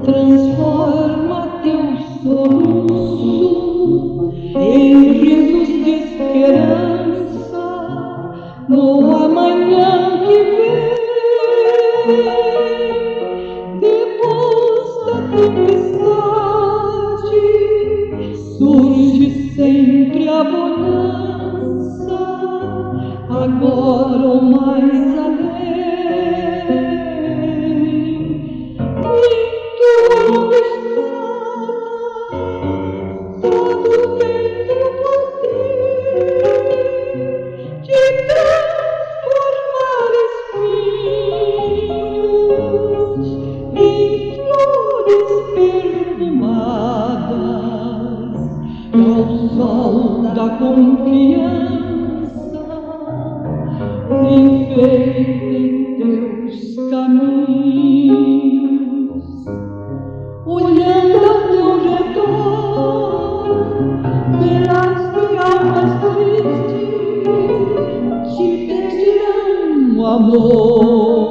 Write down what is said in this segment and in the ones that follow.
Transforma teu soluço em risos de esperança no amanhã que vem. Depois da tempestade surge sempre a bonança, agora o mais além. Da confiança, enfeitem teus caminhos, olhando ao teu redor, verás que almas tristes te pedirão amor.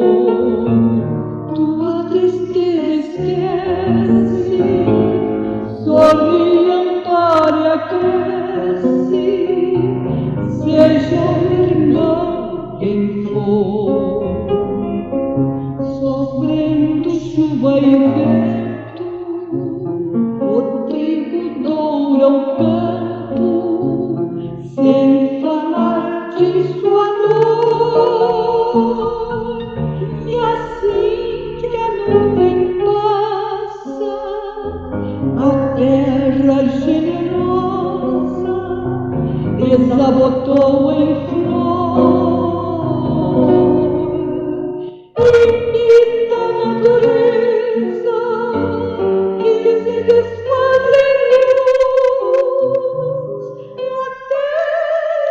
Tua tristeza esquece, sorri, ampare, aquece, seja irmão quem for, sofrendo chuva e vento, o trigo doura o campo, sem falar de sua dor. E assim que a nuvem passa, a terra generosa desabotou em flor. Imita a natureza que se desfaz em luz até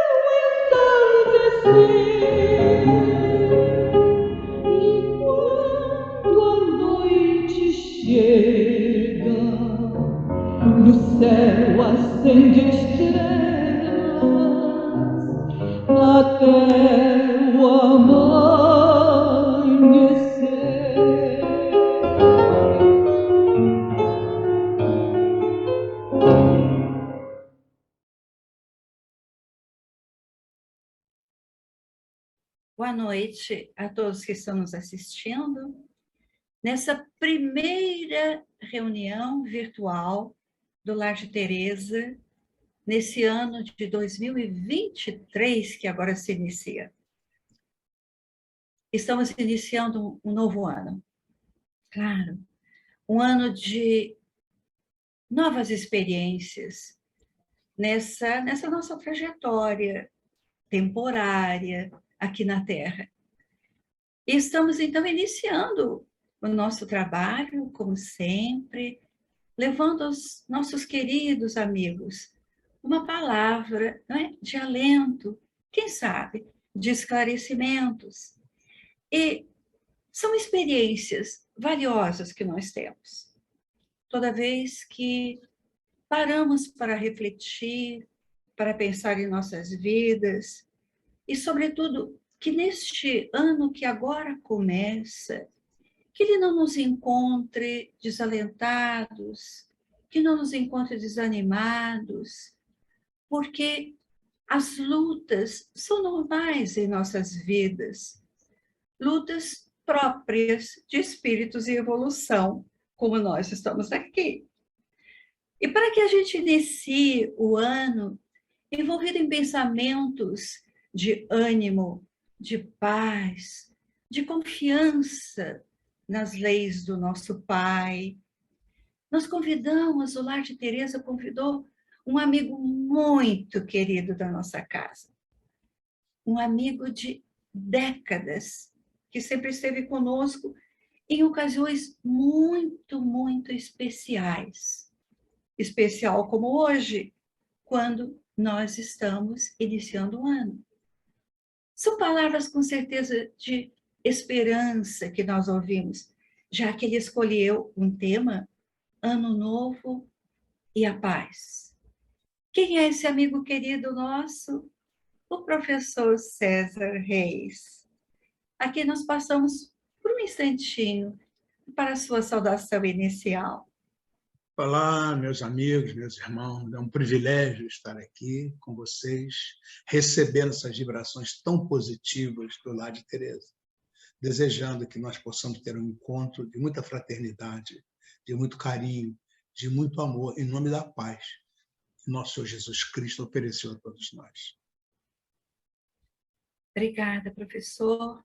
o entardecer. E quando a noite chega, no céu acende estrelas até o amanhecer. Boa noite a todos que estão nos assistindo. Nessa primeira reunião virtual do Lar de Teresa, nesse ano de 2023, que agora se inicia. Estamos iniciando um novo ano. Claro, um ano de novas experiências nessa nossa trajetória temporária aqui na Terra. E estamos, então, iniciando o nosso trabalho, como sempre, levando aos nossos queridos amigos uma palavra, não é, de alento, quem sabe, de esclarecimentos. E são experiências valiosas que nós temos. Toda vez que paramos para refletir, para pensar em nossas vidas, e, sobretudo, que neste ano que agora começa, que ele não nos encontre desalentados, que não nos encontre desanimados, porque as lutas são normais em nossas vidas, lutas próprias de espíritos em evolução, como nós estamos aqui. E para que a gente inicie o ano envolvido em pensamentos de ânimo, de paz, de confiança nas leis do nosso Pai, nós convidamos, o Lar de Teresa convidou um amigo muito querido da nossa casa, um amigo de décadas, que sempre esteve conosco em ocasiões muito, muito especiais. Especial como hoje, quando nós estamos iniciando o ano. São palavras com certeza de esperança que nós ouvimos, já que ele escolheu um tema, Ano Novo e a Paz. Quem é esse amigo querido nosso? O professor César Reis. Aqui nós passamos por um instantinho para a sua saudação inicial. Olá, meus amigos, meus irmãos, é um privilégio estar aqui com vocês, recebendo essas vibrações tão positivas do Lar de Teresa, desejando que nós possamos ter um encontro de muita fraternidade, de muito carinho, de muito amor, em nome da paz que nosso Senhor Jesus Cristo ofereceu a todos nós. Obrigada, professor.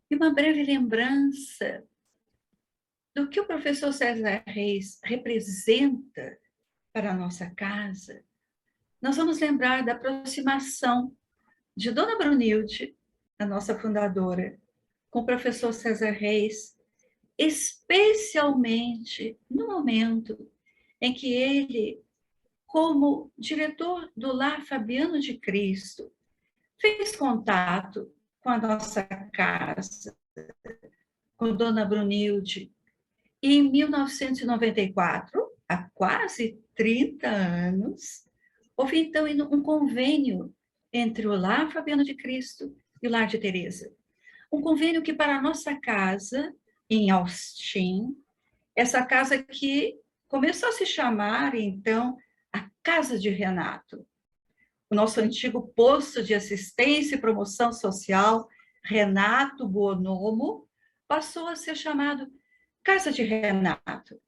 E uma breve lembrança do que o professor César Reis representa para a nossa casa. Nós vamos lembrar da aproximação de Dona Brunilde, a nossa fundadora, com o professor César Reis, especialmente no momento em que ele, como diretor do Lar Fabiano de Cristo, fez contato com a nossa casa, com Dona Brunilde. E em 1994, há quase 30 anos, houve então um convênio entre o Lar Fabiano de Cristo e o Lar de Teresa. Um convênio que para a nossa casa, em Austin, essa casa que começou a se chamar, então, a Casa de Renato. O nosso antigo posto de assistência e promoção social, Renato Bonomo, passou a ser chamado Casa de Renato.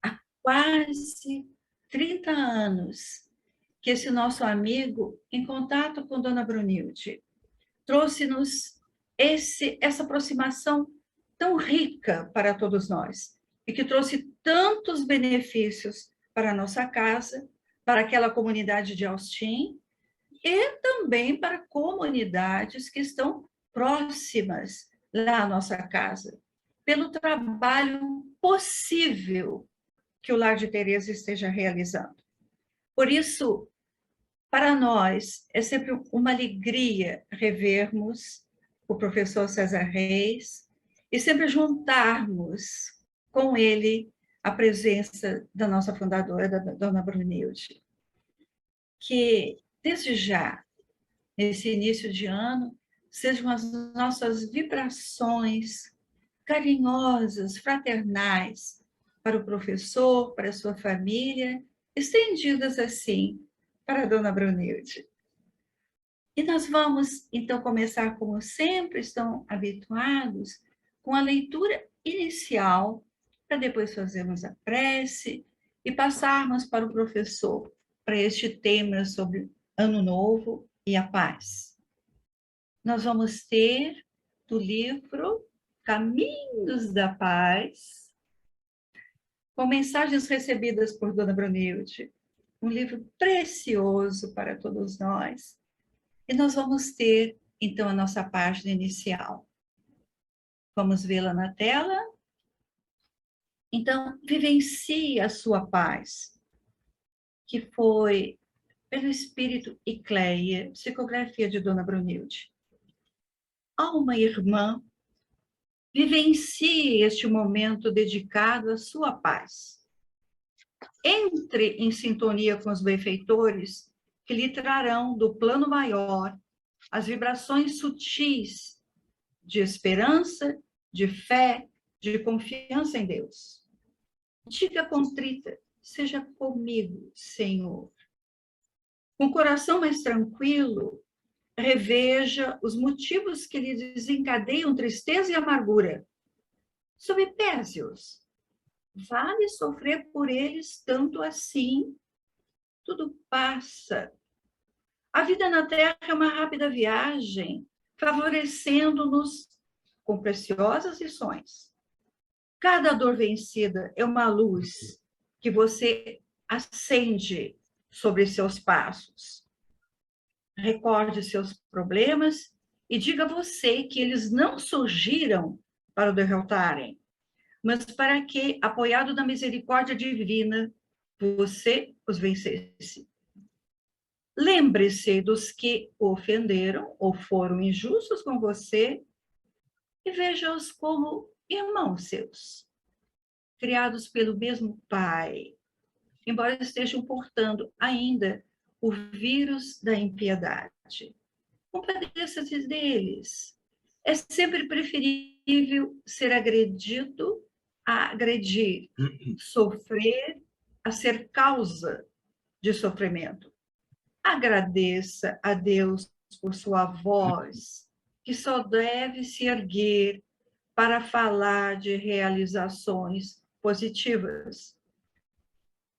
Há quase 30 anos que esse nosso amigo, em contato com Dona Brunilde, trouxe-nos essa aproximação tão rica para todos nós e que trouxe tantos benefícios para a nossa casa, para aquela comunidade de Austin e também para comunidades que estão próximas lá à nossa casa, pelo trabalho possível que o Lar de Teresa esteja realizando. Por isso, para nós, é sempre uma alegria revermos o professor César Reis e sempre juntarmos com ele a presença da nossa fundadora, da Dona Brunilde, que, desde já, nesse início de ano, sejam as nossas vibrações carinhosas, fraternais, para o professor, para a sua família, estendidas assim para a Dona Brunilde. E nós vamos, então, começar, como sempre estão habituados, com a leitura inicial, para depois fazermos a prece e passarmos para o professor, para este tema sobre Ano Novo e a Paz. Nós vamos ter do livro Caminhos da Paz, com mensagens recebidas por Dona Brunilde, um livro precioso para todos nós. E nós vamos ter, então, a nossa página inicial. Vamos vê-la na tela? Então, vivencie a sua paz, que foi pelo Espírito Icleia, psicografia de Dona Brunilde. Alma irmã, vivencie este momento dedicado à sua paz. Entre em sintonia com os benfeitores que lhe trarão do plano maior as vibrações sutis de esperança, de fé, de confiança em Deus. Diga contrita, seja comigo, Senhor. Com o coração mais tranquilo, reveja os motivos que lhe desencadeiam tristeza e amargura. Sobrepese-os. Vale sofrer por eles tanto assim? Tudo passa. A vida na Terra é uma rápida viagem, favorecendo-nos com preciosas lições. Cada dor vencida é uma luz que você acende sobre seus passos. Recorde seus problemas e diga a você que eles não surgiram para o derrotarem, mas para que, apoiado na misericórdia divina, você os vencesse. Lembre-se dos que o ofenderam ou foram injustos com você e veja-os como irmãos seus, criados pelo mesmo Pai, embora estejam portando ainda o vírus da impiedade. Compadeça-se deles. É sempre preferível ser agredido, a agredir, sofrer, a ser causa de sofrimento. Agradeça a Deus por sua voz, que só deve se erguer para falar de realizações positivas.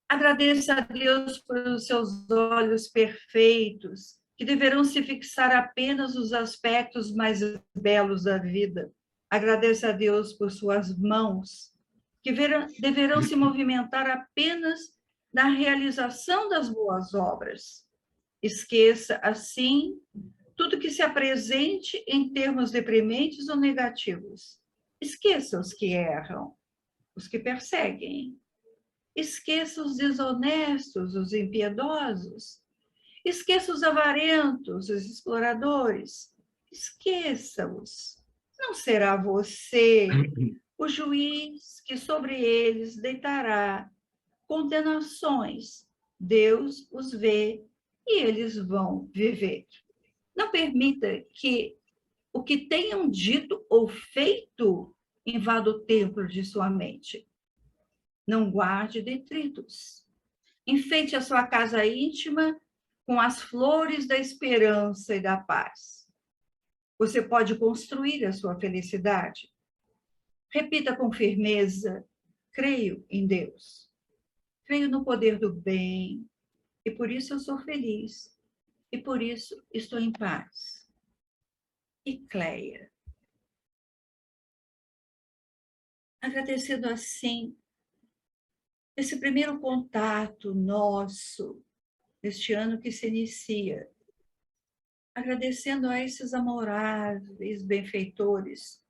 Agradeça a Deus por seus olhos perfeitos, que deverão se fixar apenas nos aspectos mais belos da vida. Agradeça a Deus por suas mãos, que deverão se movimentar apenas na realização das boas obras. Esqueça, assim, tudo que se apresente em termos deprimentes ou negativos. Esqueça os que erram, os que perseguem. Esqueça os desonestos, os impiedosos. Esqueça os avarentos, os exploradores. Esqueça-os. Não será você o juiz que sobre eles deitará condenações. Deus os vê e eles vão viver. Não permita que o que tenham dito ou feito invada o templo de sua mente. Não guarde detritos. Enfeite a sua casa íntima com as flores da esperança e da paz. Você pode construir a sua felicidade. Repita com firmeza: creio em Deus. Creio no poder do bem, e por isso eu sou feliz, e por isso estou em paz. E Cleia, agradecendo assim esse primeiro contato nosso, neste ano que se inicia, agradecendo a esses amoráveis benfeitores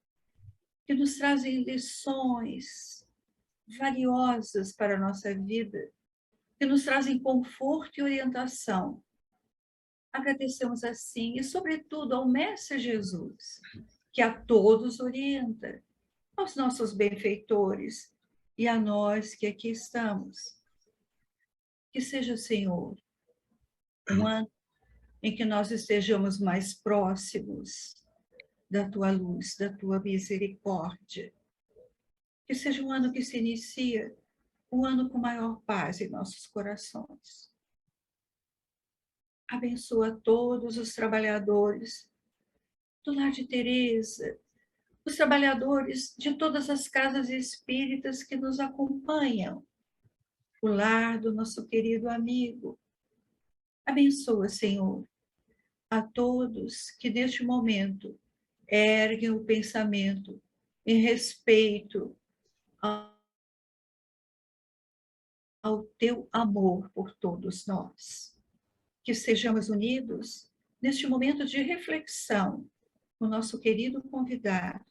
que nos trazem lições valiosas para a nossa vida, que nos trazem conforto e orientação. Agradecemos assim e, sobretudo, ao Mestre Jesus, que a todos orienta, aos nossos benfeitores e a nós que aqui estamos. Que seja, Senhor, um ano em que nós estejamos mais próximos da Tua luz, da Tua misericórdia. Que seja um ano que se inicia, um ano com maior paz em nossos corações. Abençoa todos os trabalhadores do Lar de Teresa, os trabalhadores de todas as casas espíritas que nos acompanham, o lar do nosso querido amigo. Abençoa, Senhor, a todos que neste momento erguem o pensamento em respeito ao teu amor por todos nós. Que sejamos unidos neste momento de reflexão com o nosso querido convidado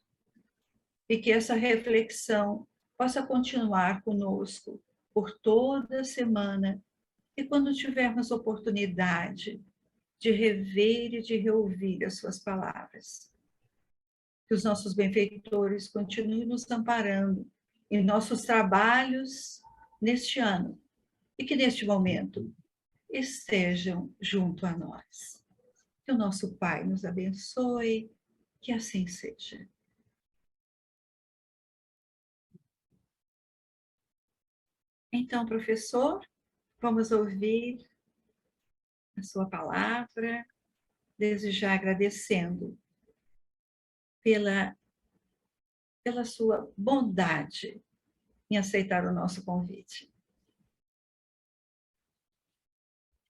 e que essa reflexão possa continuar conosco por toda a semana e quando tivermos oportunidade de rever e de reouvir as suas palavras. Que os nossos benfeitores continuem nos amparando em nossos trabalhos neste ano e que neste momento estejam junto a nós. Que o nosso Pai nos abençoe, que assim seja. Então, professor, vamos ouvir a sua palavra, desde já agradecendo pela sua bondade em aceitar o nosso convite.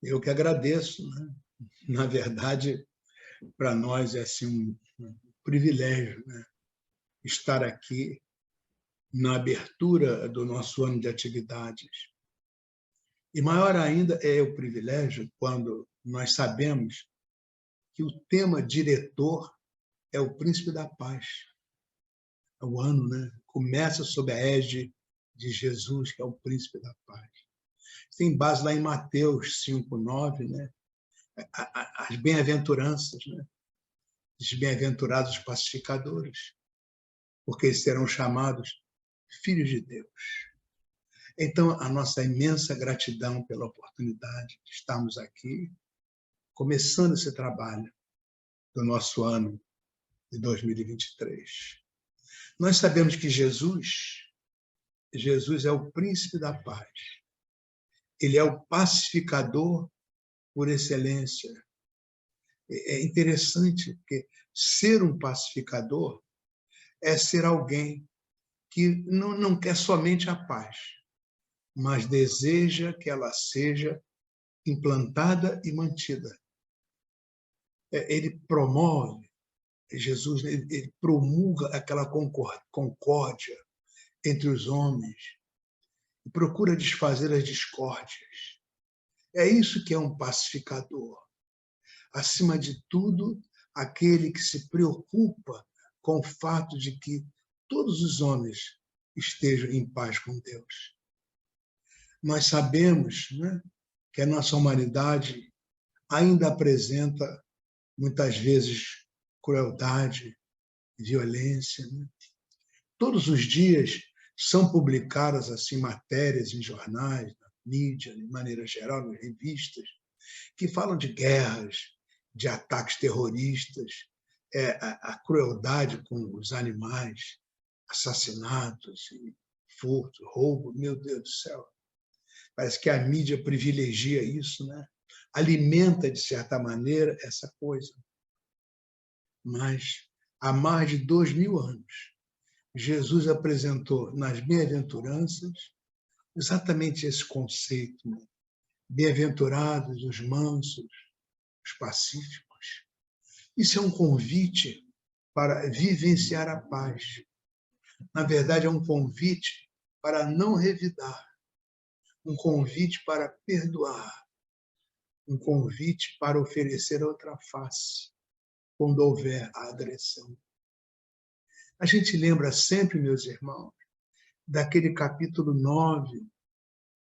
Eu que agradeço, né? Na verdade, para nós é assim um privilégio, né? Estar aqui na abertura do nosso ano de atividades. E maior ainda é o privilégio quando nós sabemos que o tema diretor é o Príncipe da Paz. O ano, né? Começa sob a égide de Jesus, que é o Príncipe da Paz. Tem base lá em Mateus 5:9, né? As bem-aventuranças, né? Os bem-aventurados pacificadores, porque eles serão chamados filhos de Deus. Então, a nossa imensa gratidão pela oportunidade de estarmos aqui, começando esse trabalho do nosso ano de 2023. Nós sabemos que Jesus é o príncipe da paz. Ele é o pacificador por excelência. É interessante, porque ser um pacificador é ser alguém que não quer somente a paz, mas deseja que ela seja implantada e mantida. Ele promove, Jesus, ele promulga aquela concórdia entre os homens e procura desfazer as discórdias. É isso que é um pacificador. Acima de tudo, aquele que se preocupa com o fato de que todos os homens estejam em paz com Deus. Nós sabemos, né, que a nossa humanidade ainda apresenta, muitas vezes, crueldade, violência. Né? Todos os dias são publicadas assim matérias em jornais, na mídia, de maneira geral, nas revistas, que falam de guerras, de ataques terroristas, a crueldade com os animais, assassinatos, furto, roubo, meu Deus do céu. Parece que a mídia privilegia isso, né? Alimenta, de certa maneira, essa coisa. Mas, há mais de 2000 anos, Jesus apresentou nas bem-aventuranças exatamente esse conceito. Né? Bem-aventurados os mansos, os pacíficos. Isso é um convite para vivenciar a paz. Na verdade, é um convite para não revidar, um convite para perdoar, um convite para oferecer outra face, quando houver a agressão. A gente lembra sempre, meus irmãos, daquele capítulo 9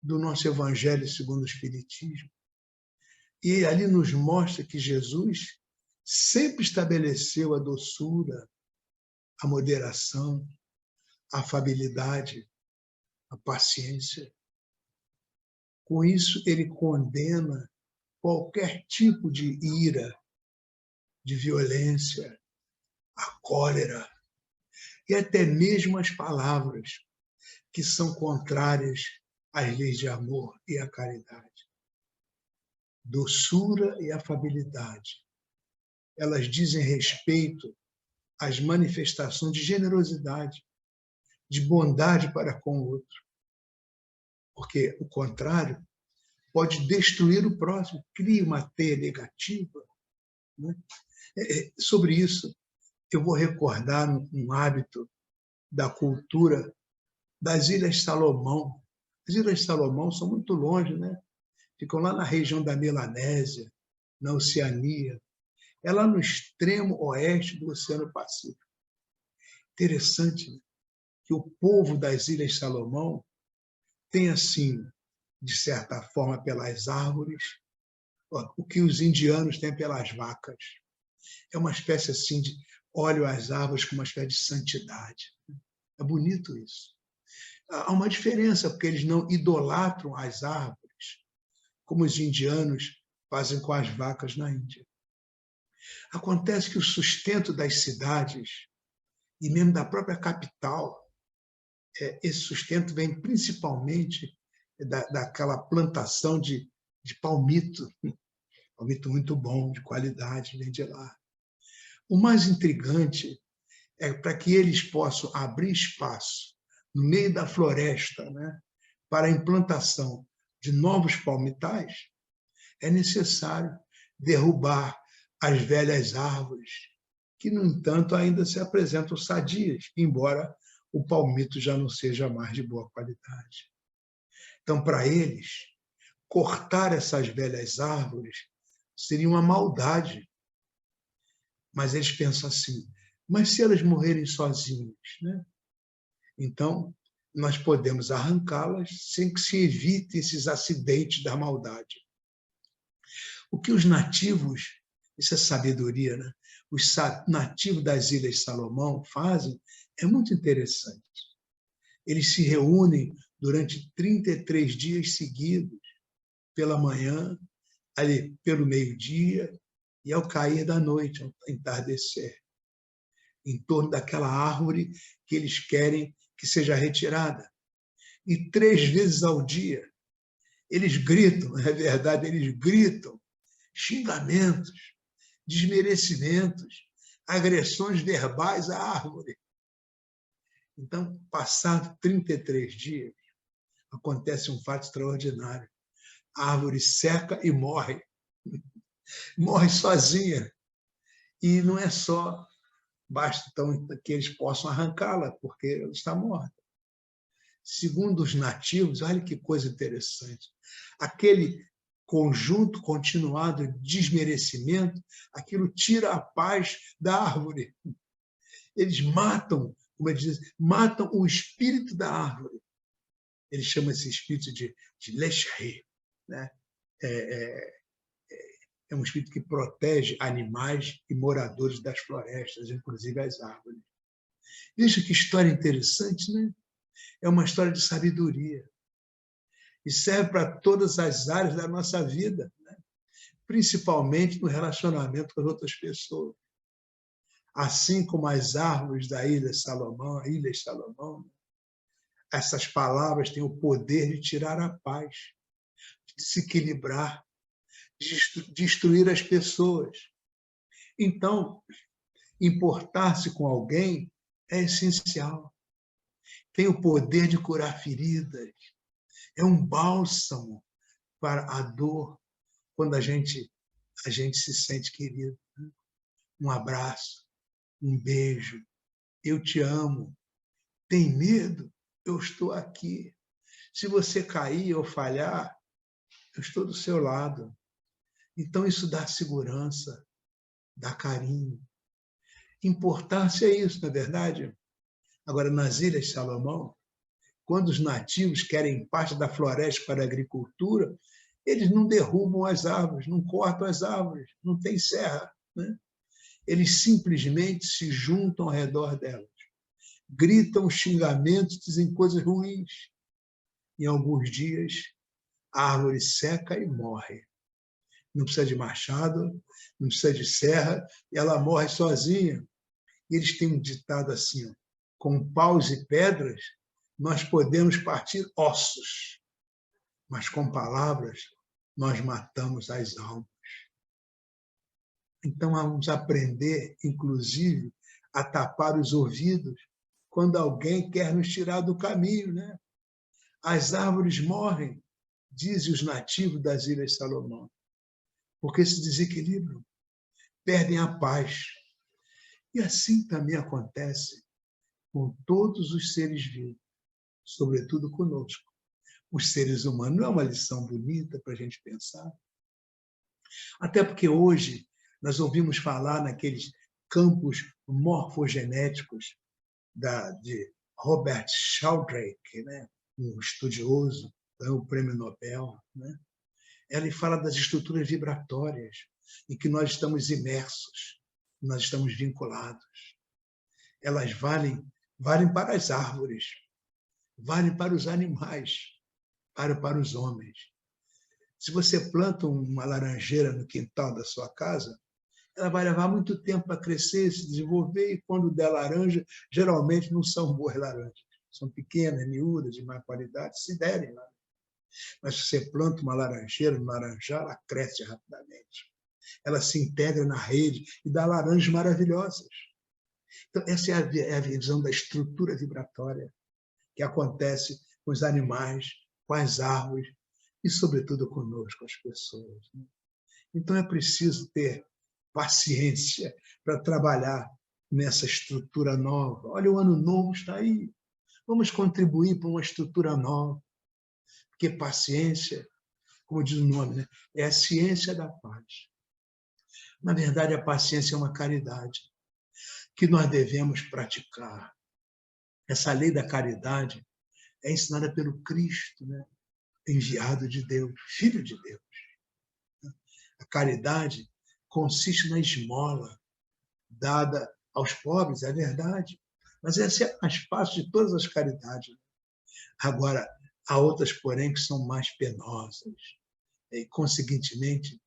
do nosso Evangelho segundo o Espiritismo. E ali nos mostra que Jesus sempre estabeleceu a doçura, a moderação, a afabilidade, a paciência. Com isso, ele condena qualquer tipo de ira, de violência, a cólera, e até mesmo as palavras que são contrárias às leis de amor e à caridade. Doçura e afabilidade, elas dizem respeito às manifestações de generosidade, de bondade para com o outro. Porque o contrário pode destruir o próximo, cria uma teia negativa. Né? Sobre isso, eu vou recordar um hábito da cultura das Ilhas Salomão. As Ilhas Salomão são muito longe, né? Ficam lá na região da Melanésia, na Oceania. É lá no extremo oeste do Oceano Pacífico. Interessante, né? Que o povo das Ilhas Salomão tem, assim, de certa forma, pelas árvores, o que os indianos têm pelas vacas. É uma espécie assim de olham as árvores com uma espécie de santidade. É bonito isso. Há uma diferença, porque eles não idolatram as árvores, como os indianos fazem com as vacas na Índia. Acontece que o sustento das cidades, e mesmo da própria capital, esse sustento vem principalmente daquela plantação de palmito, palmito muito bom, de qualidade, vem de lá. O mais intrigante é para que eles possam abrir espaço no meio da floresta, né, para a implantação de novos palmitais, é necessário derrubar as velhas árvores, que, no entanto, ainda se apresentam sadias, embora o palmito já não seja mais de boa qualidade. Então, para eles, cortar essas velhas árvores seria uma maldade. Mas eles pensam assim, mas se elas morrerem sozinhas, né? Então, nós podemos arrancá-las sem que se evite esses acidentes da maldade. O que os nativos, isso é sabedoria, né? Os nativos das Ilhas Salomão fazem é muito interessante. Eles se reúnem durante 33 dias seguidos, pela manhã, ali pelo meio-dia e ao cair da noite, ao entardecer. em torno daquela árvore que eles querem que seja retirada. E 3 vezes ao dia, eles gritam, é verdade, eles gritam xingamentos, desmerecimentos, agressões verbais à árvore. Então, passado 33 dias, acontece um fato extraordinário. A árvore seca e morre. Morre sozinha. E não é só, basta então que eles possam arrancá-la, porque ela está morta. Segundo os nativos, olha que coisa interessante, aquele conjunto continuado de desmerecimento, aquilo tira a paz da árvore. Eles matam, como eles dizem, matam o espírito da árvore. Eles chamam esse espírito de leshri, né? É um espírito que protege animais e moradores das florestas, inclusive as árvores. Veja que história interessante, né? É uma história de sabedoria. E serve para todas as áreas da nossa vida, né? Principalmente no relacionamento com as outras pessoas. Assim como as árvores da Ilha Salomão, essas palavras têm o poder de tirar a paz, de desequilibrar, de destruir as pessoas. Então, importar-se com alguém é essencial. Tem o poder de curar feridas. É um bálsamo para a dor quando a gente se sente querido. Um abraço, um beijo. Eu te amo. Tem medo? Eu estou aqui. Se você cair ou falhar, eu estou do seu lado. Então, isso dá segurança, dá carinho. Importância é isso, não é verdade? Agora, nas Ilhas de Salomão, quando os nativos querem parte da floresta para a agricultura, eles não derrubam as árvores, não cortam as árvores, não tem serra, né? Eles simplesmente se juntam ao redor delas, gritam xingamentos, dizem coisas ruins. Em alguns dias, a árvore seca e morre. Não precisa de machado, não precisa de serra, e ela morre sozinha. E eles têm um ditado assim, ó, com paus e pedras, nós podemos partir ossos, mas com palavras nós matamos as almas. Então vamos aprender, inclusive, a tapar os ouvidos quando alguém quer nos tirar do caminho, né? As árvores morrem, dizem os nativos das Ilhas Salomão, porque se desequilibram, perdem a paz. E assim também acontece com todos os seres vivos, sobretudo conosco. Os seres humanos. Não é uma lição bonita para a gente pensar? Até porque hoje nós ouvimos falar naqueles campos morfogenéticos de Robert Sheldrake, né? Um estudioso, ganhou o prêmio Nobel, né? Ele fala das estruturas vibratórias em que nós estamos imersos, nós estamos vinculados. Elas valem para as árvores, valem para os animais, para os homens. Se você planta uma laranjeira no quintal da sua casa, ela vai levar muito tempo para crescer, se desenvolver, e quando der laranja, geralmente não são boas laranjas. São pequenas, miúdas, de má qualidade, se derem lá. Mas se você planta uma laranjeira, um laranjal, ela cresce rapidamente. Ela se integra na rede e dá laranjas maravilhosas. Então, essa é a visão da estrutura vibratória que acontece com os animais, com as árvores e, sobretudo, conosco, as pessoas. Então, é preciso ter paciência para trabalhar nessa estrutura nova. Olha, o ano novo está aí. Vamos contribuir para uma estrutura nova. Porque paciência, como diz o nome, né? É a ciência da paz. Na verdade, a paciência é uma caridade que nós devemos praticar. Essa lei da caridade é ensinada pelo Cristo, né? Enviado de Deus, Filho de Deus. A caridade consiste na esmola dada aos pobres, é verdade, mas essa é a mais fácil de todas as caridades. Agora, há outras, porém, que são mais penosas e, conseguintemente,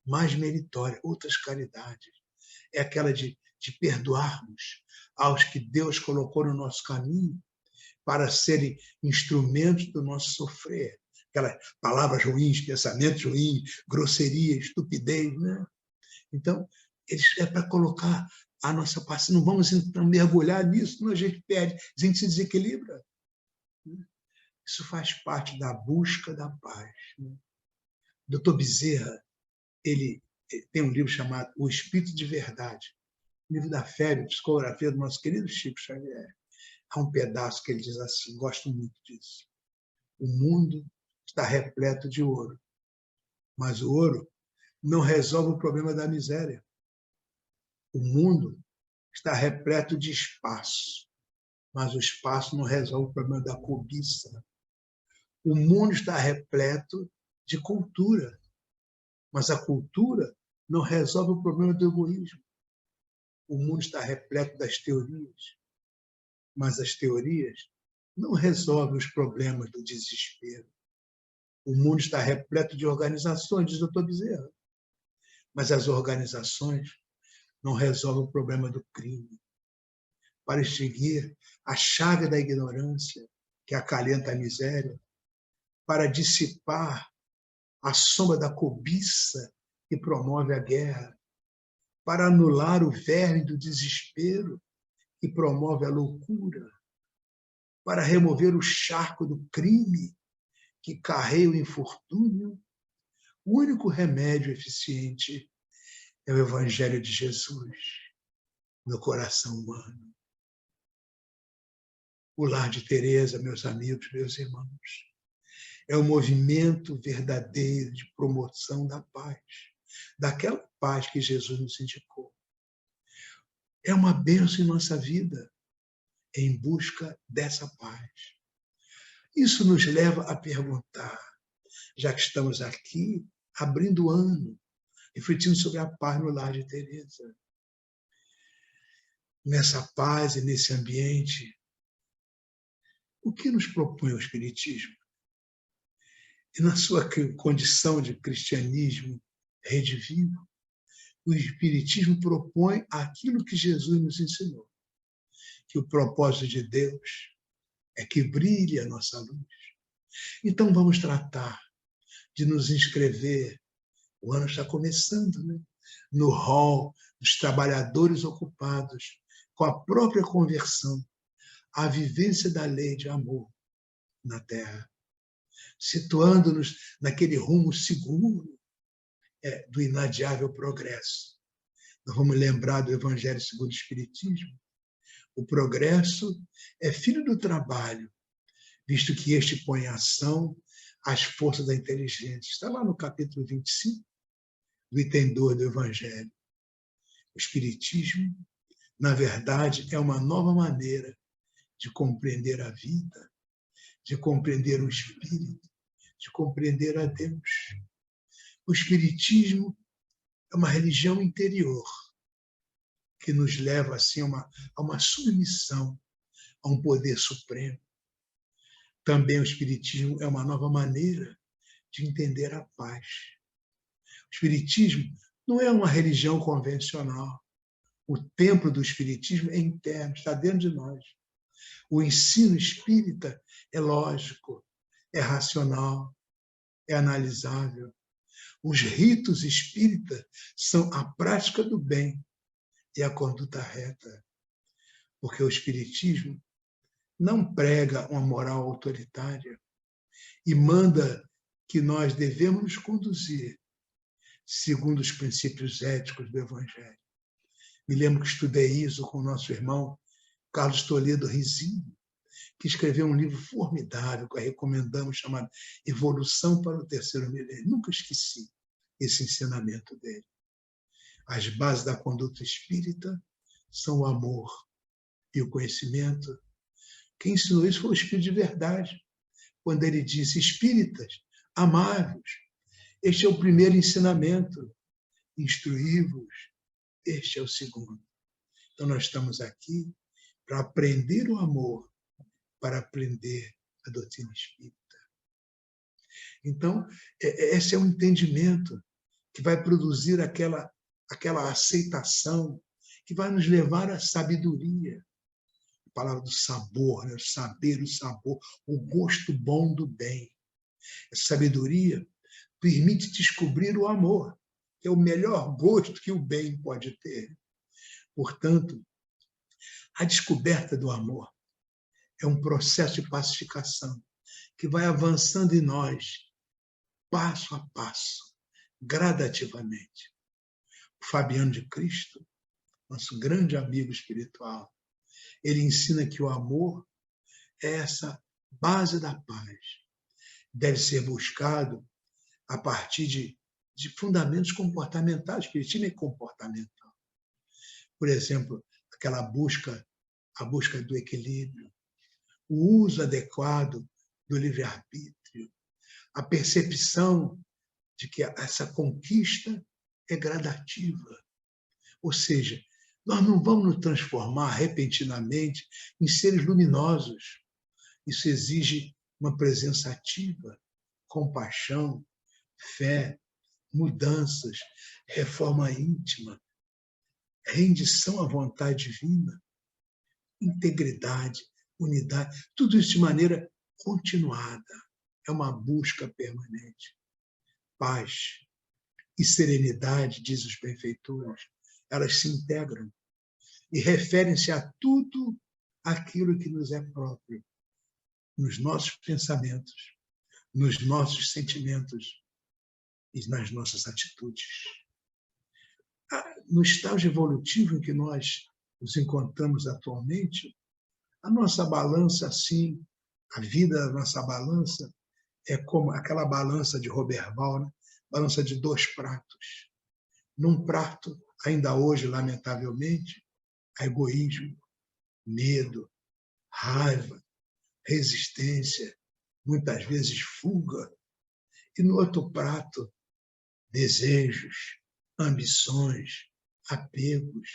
mais meritórias, outras caridades. É aquela de de perdoarmos aos que Deus colocou no nosso caminho para serem instrumentos do nosso sofrer. Aquelas palavras ruins, pensamentos ruins, grosseria, estupidez, né? Então, é para colocar a nossa paciência. Não vamos então mergulhar nisso, senão a gente perde, a gente se desequilibra. Isso faz parte da busca da paz. Dr. Bezerra, ele tem um livro chamado O Espírito de Verdade, livro da fé e psicografia do nosso querido Chico Xavier. Há um pedaço que ele diz assim, gosto muito disso. O mundo está repleto de ouro, mas o ouro não resolve o problema da miséria. O mundo está repleto de espaço, mas o espaço não resolve o problema da cobiça. O mundo está repleto de cultura, mas a cultura não resolve o problema do egoísmo. O mundo está repleto das teorias, mas as teorias não resolvem os problemas do desespero. O mundo está repleto de organizações, diz o Dr. Bezerra, mas as organizações não resolvem o problema do crime. Para extinguir a chaga da ignorância, que acalenta a miséria, para dissipar a sombra da cobiça que promove a guerra, para anular o verme do desespero que promove a loucura, para remover o charco do crime que carrega o infortúnio, o único remédio eficiente é o Evangelho de Jesus no coração humano. O Lar de Teresa, meus amigos, meus irmãos, é um movimento verdadeiro de promoção da paz, daquela paz que Jesus nos indicou. É uma bênção em nossa vida, em busca dessa paz. Isso nos leva a perguntar, já que estamos aqui, abrindo o ano, refletindo sobre a paz no Lar de Teresa. Nessa paz e nesse ambiente, o que nos propõe o Espiritismo? E na sua condição de cristianismo redivivo, o Espiritismo propõe aquilo que Jesus nos ensinou, que o propósito de Deus é que brilhe a nossa luz. Então vamos tratar de nos inscrever, o ano está começando, né? No rol dos trabalhadores ocupados com a própria conversão, a vivência da lei de amor na Terra, situando-nos naquele rumo seguro do inadiável progresso. Nós vamos lembrar do Evangelho segundo o Espiritismo. O progresso é filho do trabalho, visto que este põe em ação as forças da inteligência. Está lá no capítulo 25, do item 2 do Evangelho. O Espiritismo, na verdade, é uma nova maneira de compreender a vida, de compreender o Espírito, de compreender a Deus. O Espiritismo é uma religião interior que nos leva assim, a uma submissão a um poder supremo. Também o Espiritismo é uma nova maneira de entender a paz. O Espiritismo não é uma religião convencional. O templo do Espiritismo é interno, está dentro de nós. O ensino espírita é lógico, é racional, é analisável. Os ritos espíritas são a prática do bem e a conduta reta, porque o Espiritismo não prega uma moral autoritária e manda que nós devemos nos conduzir segundo os princípios éticos do Evangelho. Me lembro que estudei isso com o nosso irmão Carlos Toledo Rizinho, que escreveu um livro formidável que recomendamos, chamado Evolução para o Terceiro Milênio. Nunca esqueci esse ensinamento dele. As bases da conduta espírita são o amor e o conhecimento. Quem ensinou isso foi o Espírito de Verdade, quando ele disse: espíritas, amai-vos, este é o primeiro ensinamento, instruí-vos, este é o segundo. Então nós estamos aqui para aprender o amor, para aprender a doutrina espírita. Então, esse é um entendimento que vai produzir aquela aceitação que vai nos levar à sabedoria. A palavra do sabor, né? Saber o sabor, o gosto bom do bem. A sabedoria permite descobrir o amor, que é o melhor gosto que o bem pode ter. Portanto, a descoberta do amor é um processo de pacificação que vai avançando em nós, passo a passo, gradativamente. O Fabiano de Cristo, nosso grande amigo espiritual, ele ensina que o amor é essa base da paz. Deve ser buscado a partir de fundamentos comportamentais, espiritismo é comportamental. Por exemplo, aquela a busca do equilíbrio, o uso adequado do livre-arbítrio, a percepção de que essa conquista é gradativa. Ou seja, nós não vamos nos transformar repentinamente em seres luminosos. Isso exige uma presença ativa, compaixão, fé, mudanças, reforma íntima, rendição à vontade divina, integridade, unidade, tudo isso de maneira continuada. É uma busca permanente. Paz e serenidade, diz os benfeitores, elas se integram e referem-se a tudo aquilo que nos é próprio, nos nossos pensamentos, nos nossos sentimentos e nas nossas atitudes. No estágio evolutivo em que nós nos encontramos atualmente, a nossa balança, assim, a vida da nossa balança é como aquela balança de Roberval, né? Balança de 2 pratos. Num prato, ainda hoje, lamentavelmente, há egoísmo, medo, raiva, resistência, muitas vezes fuga. E no outro prato, desejos, ambições, apegos,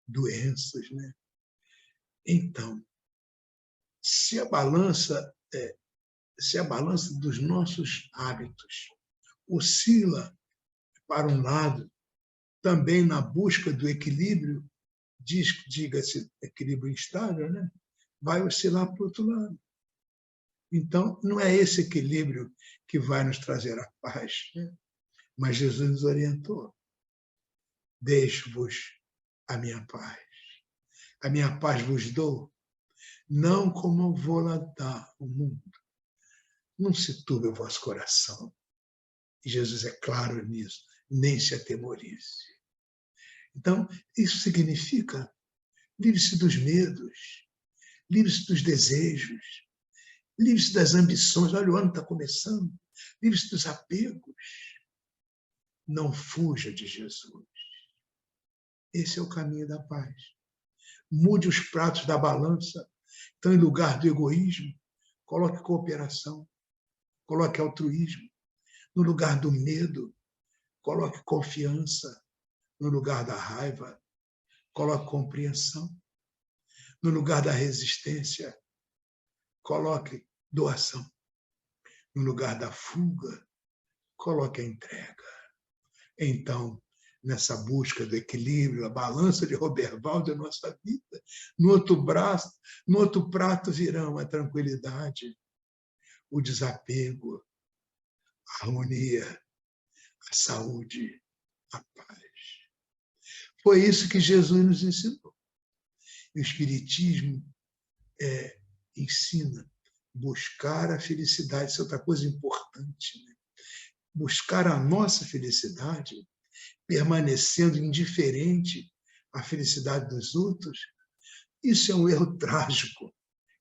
doenças, né? Então, se a balança dos nossos hábitos oscila para um lado, também na busca do equilíbrio, diga-se equilíbrio instável, né? Vai oscilar para o outro lado. Então, não é esse equilíbrio que vai nos trazer a paz, né? Mas Jesus nos orientou. Deixo-vos a minha paz. A minha paz vos dou, não como eu vou lá dar o mundo. Não se turbe o vosso coração. E Jesus é claro nisso, nem se atemorize. Então, isso significa livre-se dos medos, livre-se dos desejos, livre-se das ambições. Olha, o ano está começando. Livre-se dos apegos. Não fuja de Jesus. Esse é o caminho da paz. Mude os pratos da balança. Então, em lugar do egoísmo, coloque cooperação, coloque altruísmo. No lugar do medo, coloque confiança. No lugar da raiva, coloque compreensão. No lugar da resistência, coloque doação. No lugar da fuga, coloque a entrega. Então, nessa busca do equilíbrio, a balança de Roberval da nossa vida, no outro prato virão a tranquilidade, o desapego, a harmonia, a saúde, a paz. Foi isso que Jesus nos ensinou. E o Espiritismo ensina buscar a felicidade. Isso é outra coisa importante, né? Buscar a nossa felicidade, permanecendo indiferente à felicidade dos outros, isso é um erro trágico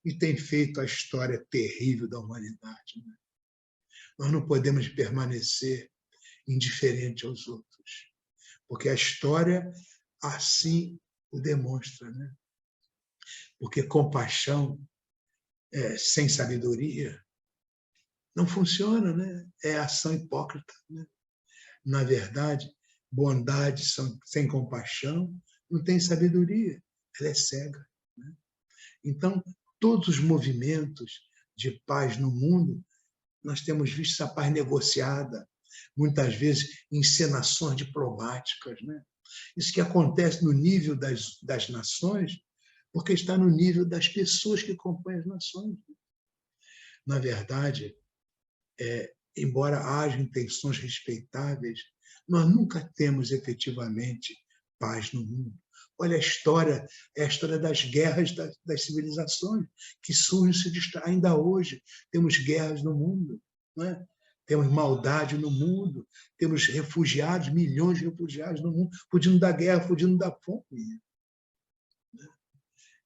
e tem feito a história terrível da humanidade, né? Nós não podemos permanecer indiferente aos outros, porque a história assim o demonstra, né? Porque compaixão sem sabedoria não funciona, né? É ação hipócrita, né? Na verdade, bondade sem compaixão não tem sabedoria, ela é cega, né? Então, todos os movimentos de paz no mundo, nós temos visto essa paz negociada, muitas vezes encenações diplomáticas, né? Isso que acontece no nível das nações, porque está no nível das pessoas que compõem as nações. Na verdade, embora haja intenções respeitáveis, nós nunca temos efetivamente paz no mundo. Olha a história das guerras das civilizações, que surgem e se destroem. Ainda hoje temos guerras no mundo, não é? Temos maldade no mundo, temos refugiados, milhões de refugiados no mundo, fugindo da guerra, fugindo da fome.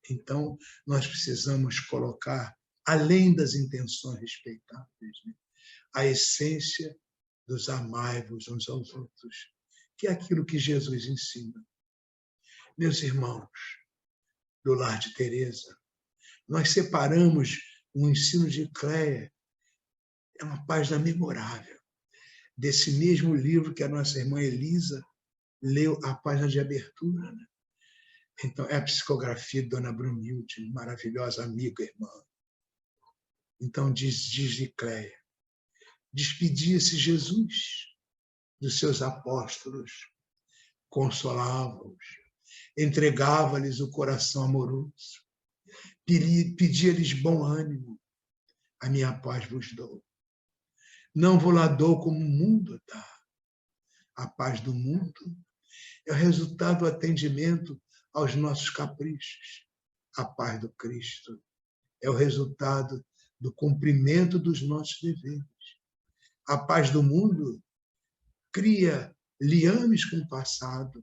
Então, nós precisamos colocar, além das intenções respeitáveis, né, a essência dos amai-vos uns aos outros, que é aquilo que Jesus ensina. Meus irmãos, do lar de Teresa, nós separamos o ensino de Cléia, é uma página memorável, desse mesmo livro que a nossa irmã Elisa leu a página de abertura. Né? Então, é a psicografia de Dona Brunilde, maravilhosa amiga, irmã. Então, diz de Cléia, despedia-se Jesus dos seus apóstolos, consolava-os, entregava-lhes o coração amoroso, pedia-lhes bom ânimo, a minha paz vos dou. Não vou lá dou como o mundo dá. A paz do mundo é o resultado do atendimento aos nossos caprichos. A paz do Cristo é o resultado do cumprimento dos nossos deveres. A paz do mundo cria liames com o passado,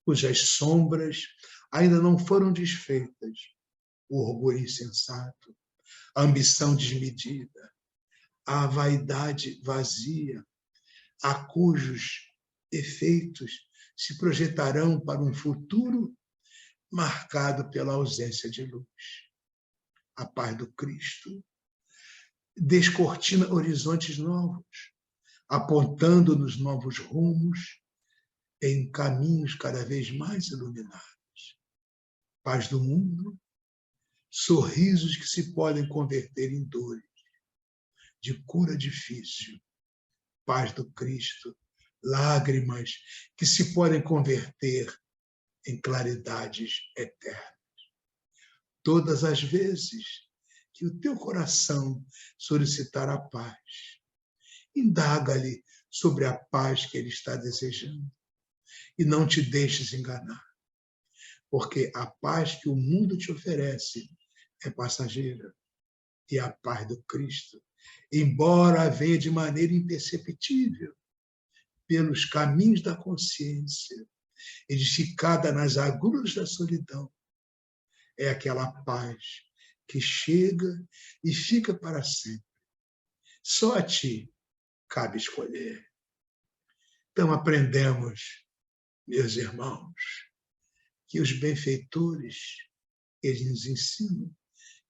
cujas sombras ainda não foram desfeitas. O orgulho insensato, a ambição desmedida, a vaidade vazia, a cujos efeitos se projetarão para um futuro marcado pela ausência de luz. A paz do Cristo descortina horizontes novos, apontando-nos novos rumos em caminhos cada vez mais iluminados. Paz do mundo, sorrisos que se podem converter em dores, de cura difícil. Paz do Cristo, lágrimas que se podem converter em claridades eternas. Todas as vezes que o teu coração solicitar a paz, indaga-lhe sobre a paz que ele está desejando e não te deixes enganar, porque a paz que o mundo te oferece é passageira e a paz do Cristo, embora venha de maneira imperceptível pelos caminhos da consciência, edificada nas agruras da solidão, é aquela paz que chega e fica para sempre. Só a ti cabe escolher. Então aprendemos, meus irmãos, que os benfeitores, eles nos ensinam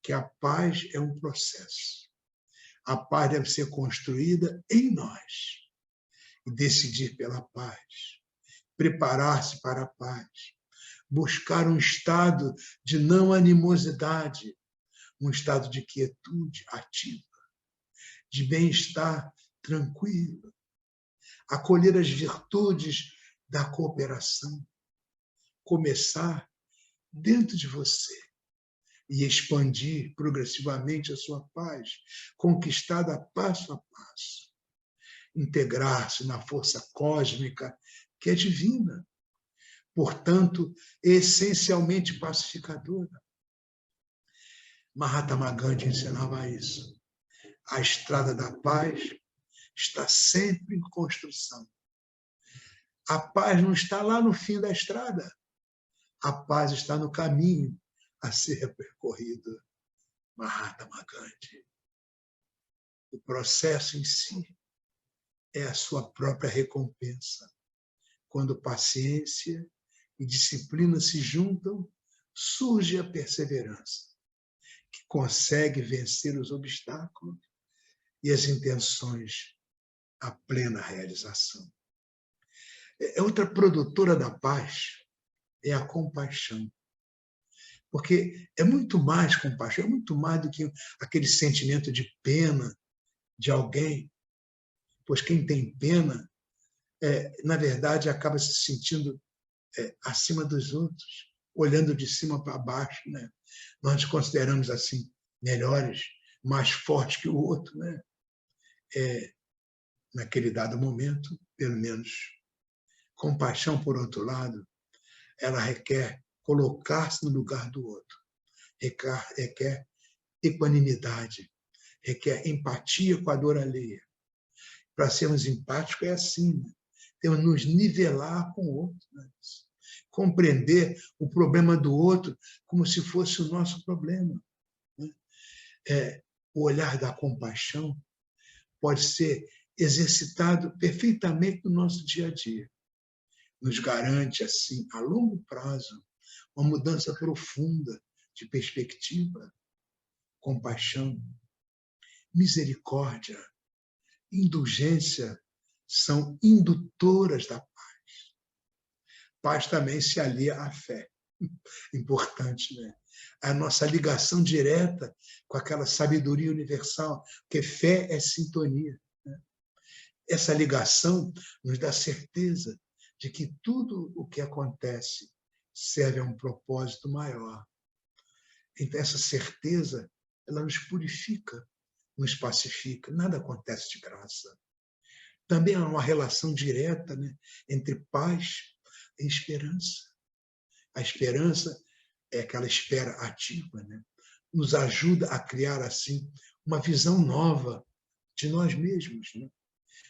que a paz é um processo. A paz deve ser construída em nós e decidir pela paz, preparar-se para a paz, buscar um estado de não animosidade, um estado de quietude ativa, de bem-estar tranquilo, acolher as virtudes da cooperação, começar dentro de você e expandir progressivamente a sua paz, conquistada passo a passo, integrar-se na força cósmica que é divina, portanto, essencialmente pacificadora. Mahatma Gandhi ensinava isso. A estrada da paz está sempre em construção. A paz não está lá no fim da estrada. A paz está no caminho a ser percorrido. Mahatma Gandhi. O processo em si é a sua própria recompensa. Quando paciência e disciplina se juntam, surge a perseverança, que consegue vencer os obstáculos e as intenções à plena realização. Outra produtora da paz é a compaixão. Porque é muito mais compaixão, é muito mais do que aquele sentimento de pena de alguém. Pois quem tem pena, na verdade, acaba se sentindo acima dos outros, olhando de cima para baixo, né? Nós nos consideramos assim melhores, mais fortes que o outro, né? Naquele dado momento, pelo menos. Compaixão, por outro lado, ela requer colocar-se no lugar do outro, requer equanimidade, requer empatia com a dor alheia. Para sermos empáticos é assim, né? Temos que nos nivelar com o outro, né? Compreender o problema do outro como se fosse o nosso problema, né? O olhar da compaixão pode ser exercitado perfeitamente no nosso dia a dia. Nos garante, assim, a longo prazo, uma mudança profunda de perspectiva, compaixão, misericórdia, indulgência são indutoras da paz. Paz também se alia à fé. Importante, né? A nossa ligação direta com aquela sabedoria universal, porque fé é sintonia, né? Essa ligação nos dá certeza de que tudo o que acontece serve a um propósito maior. Então, essa certeza, ela nos purifica, nos pacifica. Nada acontece de graça. Também há uma relação direta, né, entre paz e esperança. A esperança é aquela espera ativa, né? Nos ajuda a criar, assim, uma visão nova de nós mesmos, né?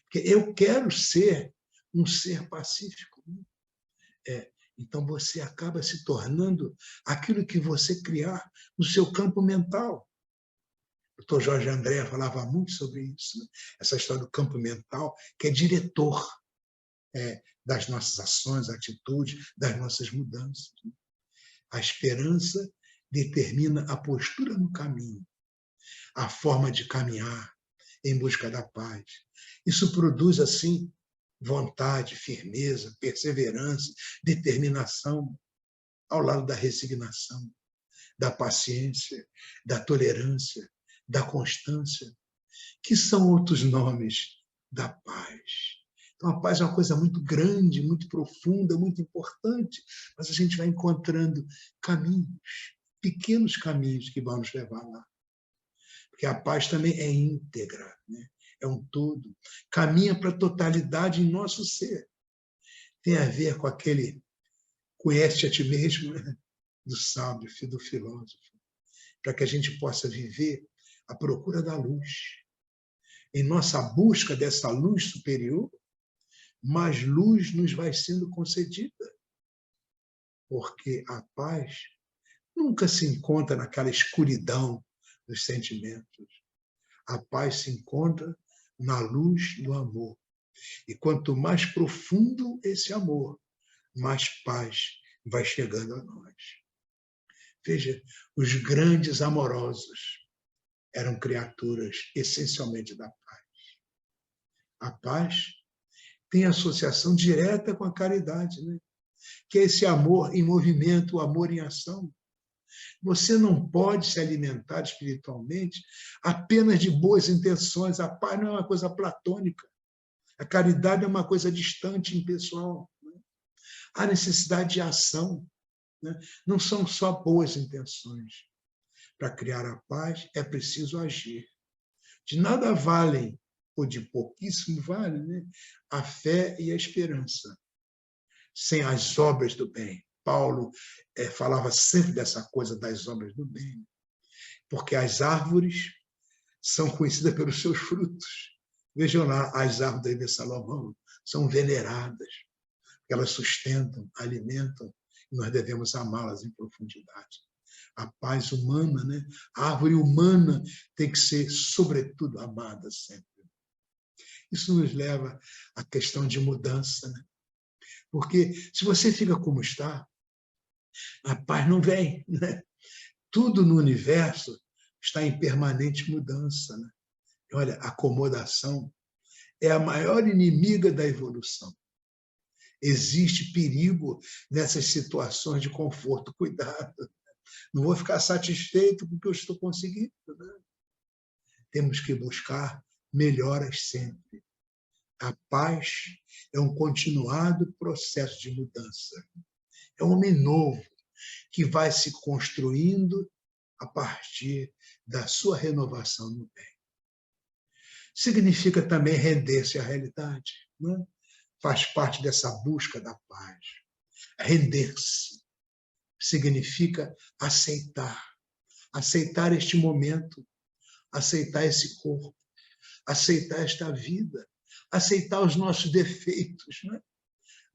Porque eu quero ser um ser pacífico, né? Então você acaba se tornando aquilo que você criar no seu campo mental. O Dr. Jorge André falava muito sobre isso, né? Essa história do campo mental, que é diretor das nossas ações, atitudes, das nossas mudanças, né? A esperança determina a postura no caminho, a forma de caminhar em busca da paz. Isso produz, assim, vontade, firmeza, perseverança, determinação, ao lado da resignação, da paciência, da tolerância, da constância, que são outros nomes da paz. Então, a paz é uma coisa muito grande, muito profunda, muito importante, mas a gente vai encontrando caminhos, pequenos caminhos que vão nos levar lá. Porque a paz também é íntegra, né? É um todo. Caminha para a totalidade em nosso ser. Tem a ver com aquele conhece a ti mesmo, né? Do sábio, do filósofo, para que a gente possa viver à procura da luz. Em nossa busca dessa luz superior, mais luz nos vai sendo concedida. Porque a paz nunca se encontra naquela escuridão dos sentimentos. A paz se encontra na luz do amor. E quanto mais profundo esse amor, mais paz vai chegando a nós. Veja, os grandes amorosos eram criaturas essencialmente da paz. A paz tem associação direta com a caridade, né? Que é esse amor em movimento, o amor em ação. Você não pode se alimentar espiritualmente apenas de boas intenções. A paz não é uma coisa platônica. A caridade é uma coisa distante, impessoal, né? Há necessidade de ação, né? Não são só boas intenções. Para criar a paz é preciso agir. De nada valem, ou de pouquíssimo vale, né? A fé e a esperança, sem as obras do bem. Paulo falava sempre dessa coisa das obras do bem, porque as árvores são conhecidas pelos seus frutos. Vejam lá, as árvores de Salomão são veneradas, elas sustentam, alimentam, e nós devemos amá-las em profundidade. A paz humana, né? A árvore humana tem que ser, sobretudo, amada sempre. Isso nos leva à questão de mudança, né? Porque se você fica como está, a paz não vem, né? Tudo no universo está em permanente mudança, né? Olha, a acomodação é a maior inimiga da evolução. Existe perigo nessas situações de conforto. Cuidado. Não vou ficar satisfeito com o que eu estou conseguindo, né? Temos que buscar melhoras sempre. A paz é um continuado processo de mudança. É um homem novo, que vai se construindo a partir da sua renovação no bem. Significa também render-se à realidade, não é? Faz parte dessa busca da paz. Render-se significa aceitar. Aceitar este momento, aceitar esse corpo, aceitar esta vida, aceitar os nossos defeitos, não é?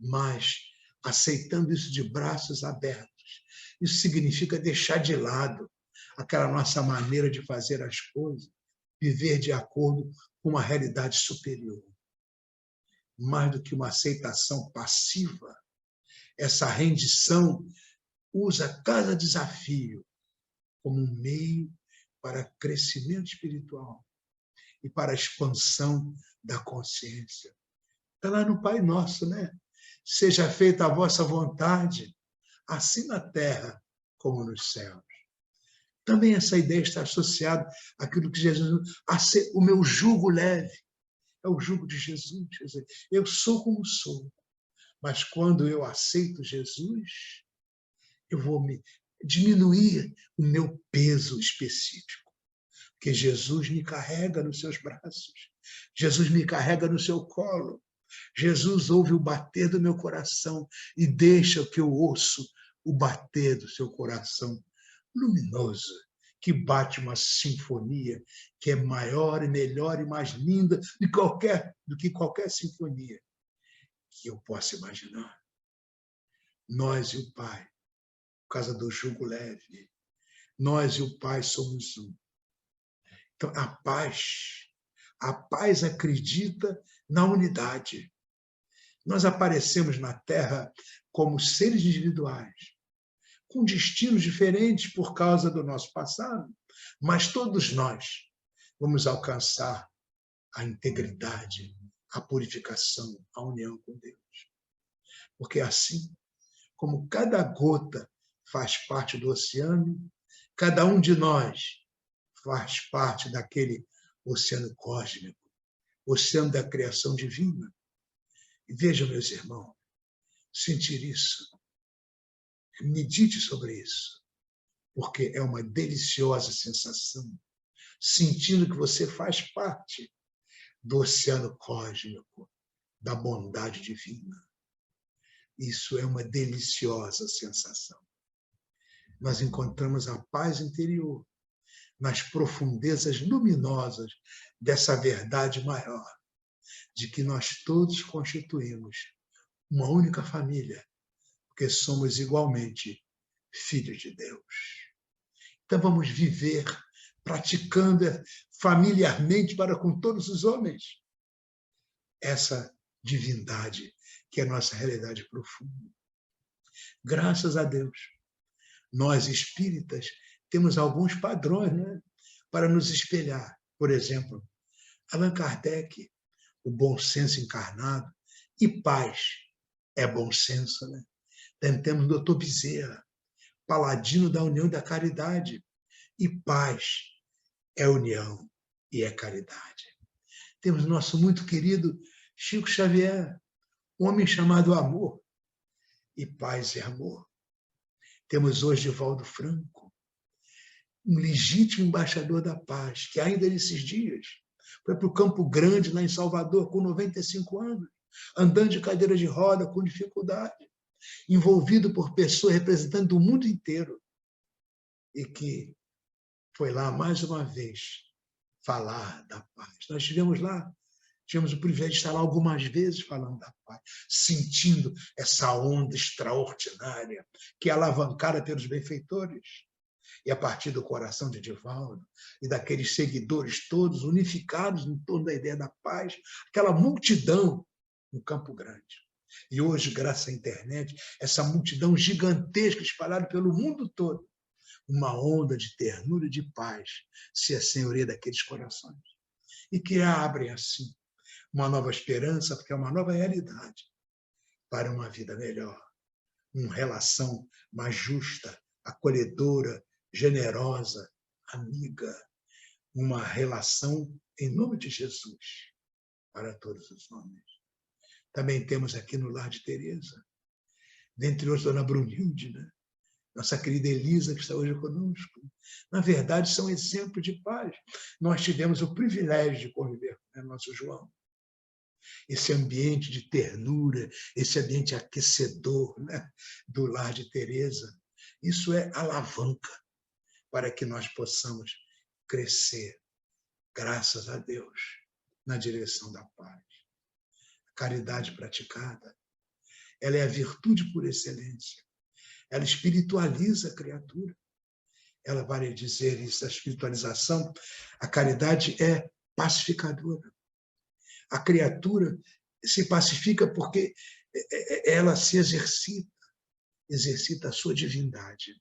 Mas aceitando isso de braços abertos. Isso significa deixar de lado aquela nossa maneira de fazer as coisas, viver de acordo com uma realidade superior. Mais do que uma aceitação passiva, essa rendição usa cada desafio como um meio para crescimento espiritual e para a expansão da consciência. Está lá no Pai Nosso, né? Seja feita a vossa vontade, assim na terra como nos céus. Também essa ideia está associada àquilo que Jesus... o meu jugo leve é o jugo de Jesus. Quer dizer, eu sou como sou, mas quando eu aceito Jesus, eu vou diminuir o meu peso específico, porque Jesus me carrega nos seus braços, Jesus me carrega no seu colo, Jesus ouve o bater do meu coração e deixa que eu ouço o bater do seu coração luminoso, que bate uma sinfonia que é maior e melhor e mais linda do que qualquer sinfonia que eu possa imaginar. Nós e o Pai, por causa do jugo leve, nós e o Pai somos um. Então, a paz acredita na unidade. Nós aparecemos na Terra como seres individuais, com destinos diferentes por causa do nosso passado, mas todos nós vamos alcançar a integridade, a purificação, a união com Deus. Porque assim como cada gota faz parte do oceano, cada um de nós faz parte daquele oceano cósmico, oceano da criação divina. E vejam, meus irmãos, sentir isso, medite sobre isso, porque é uma deliciosa sensação, sentindo que você faz parte do oceano cósmico, da bondade divina. Isso é uma deliciosa sensação. Nós encontramos a paz interior nas profundezas luminosas dessa verdade maior, de que nós todos constituímos uma única família, porque somos igualmente filhos de Deus. Então vamos viver praticando familiarmente para com todos os homens essa divindade que é a nossa realidade profunda. Graças a Deus, nós espíritas temos alguns padrões, né, para nos espelhar. Por exemplo, Allan Kardec, o bom senso encarnado, e paz é bom senso, né? Temos o Dr. Bezerra, paladino da união e da caridade, e paz é união e é caridade. Temos nosso muito querido Chico Xavier, um homem chamado amor, e paz é amor. Temos hoje Divaldo Franco, um legítimo embaixador da paz, que ainda nesses dias foi para o Campo Grande, lá em Salvador, com 95 anos, andando de cadeira de roda, com dificuldade, envolvido por pessoas representantes do mundo inteiro, e que foi lá, mais uma vez, falar da paz. Nós estivemos lá, tivemos o privilégio de estar lá algumas vezes falando da paz, sentindo essa onda extraordinária que é alavancada pelos benfeitores. E a partir do coração de Divaldo e daqueles seguidores todos unificados em torno da ideia da paz, aquela multidão no Campo Grande. E hoje, graças à internet, essa multidão gigantesca espalhada pelo mundo todo, uma onda de ternura e de paz se assenhoreia daqueles corações. E que abrem, assim, uma nova esperança, porque é uma nova realidade para uma vida melhor, uma relação mais justa, acolhedora, generosa, amiga, uma relação em nome de Jesus para todos os homens. Também temos aqui no Lar de Teresa dentre outros, Dona Brunilde, né? Nossa querida Elisa, que está hoje conosco. Na verdade, são exemplos de paz. Nós tivemos o privilégio de conviver com o nosso João. Esse ambiente de ternura, esse ambiente aquecedor, né, do lar de Teresa, isso é alavanca para que nós possamos crescer, graças a Deus, na direção da paz. A caridade praticada, ela é a virtude por excelência. Ela espiritualiza a criatura. Ela vai dizer isso, a espiritualização, a caridade é pacificadora. A criatura se pacifica porque ela se exercita a sua divindade.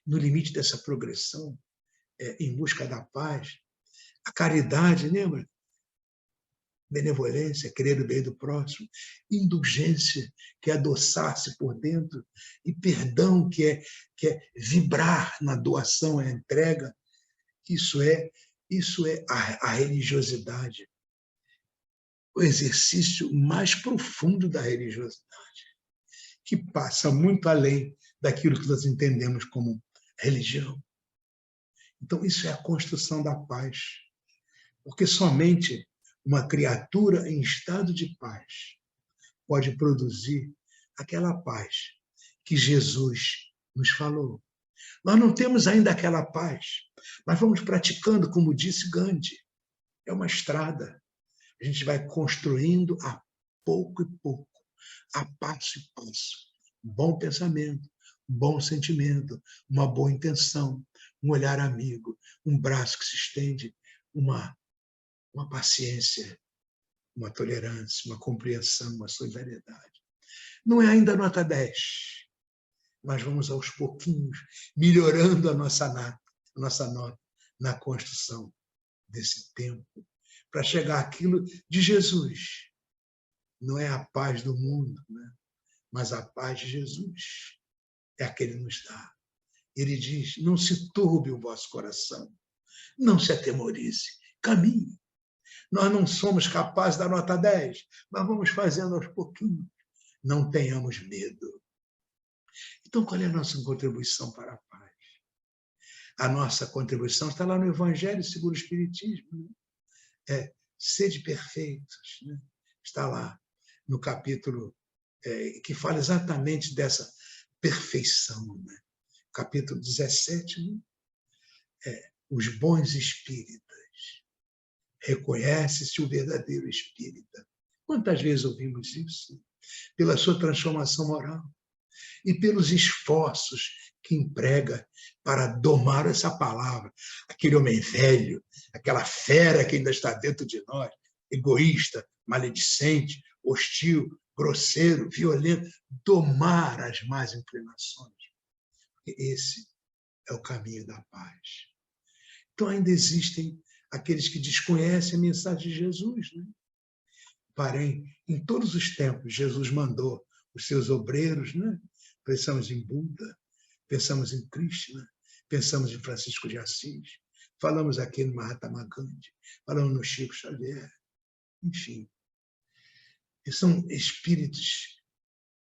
No limite dessa progressão, em busca da paz, a caridade, lembra? Benevolência, querer o bem do próximo, indulgência, que é adoçar-se por dentro, e perdão, que é vibrar na doação, na entrega. Isso é a religiosidade, o exercício mais profundo da religiosidade, que passa muito além daquilo que nós entendemos como religião. Então, isso é a construção da paz, porque somente uma criatura em estado de paz pode produzir aquela paz que Jesus nos falou. Nós não temos ainda aquela paz, mas vamos praticando, como disse Gandhi. É uma estrada. A gente vai construindo a pouco e pouco, a passo e passo. Um bom pensamento, um bom sentimento, uma boa intenção, um olhar amigo, um braço que se estende, uma paciência, uma tolerância, uma compreensão, uma solidariedade. Não é ainda nota 10, mas vamos aos pouquinhos melhorando a nossa nota na construção desse tempo, para chegar àquilo de Jesus. Não é a paz do mundo, né? Mas a paz de Jesus é a que ele nos dá. Ele diz, não se turbe o vosso coração, não se atemorize, caminhe. Nós não somos capazes da nota 10, mas vamos fazendo aos pouquinhos. Não tenhamos medo. Então, qual é a nossa contribuição para a paz? A nossa contribuição está lá no Evangelho segundo o Espiritismo. Né? Sede perfeitos. Né? Está lá no capítulo que fala exatamente dessa perfeição. Né? Capítulo 17, né? Os bons espíritas. Reconhece-se o verdadeiro espírita. Quantas vezes ouvimos isso? Pela sua transformação moral e pelos esforços que emprega para domar essa palavra. Aquele homem velho, aquela fera que ainda está dentro de nós, egoísta, maledicente, hostil, grosseiro, violento, domar as más inclinações. Esse é o caminho da paz. Então ainda existem aqueles que desconhecem a mensagem de Jesus. Né? Porém, em todos os tempos, Jesus mandou os seus obreiros, né? Pensamos em Buda, pensamos em Krishna, pensamos em Francisco de Assis, falamos aqui no Mahatma Gandhi, falamos no Chico Xavier, enfim. E são espíritos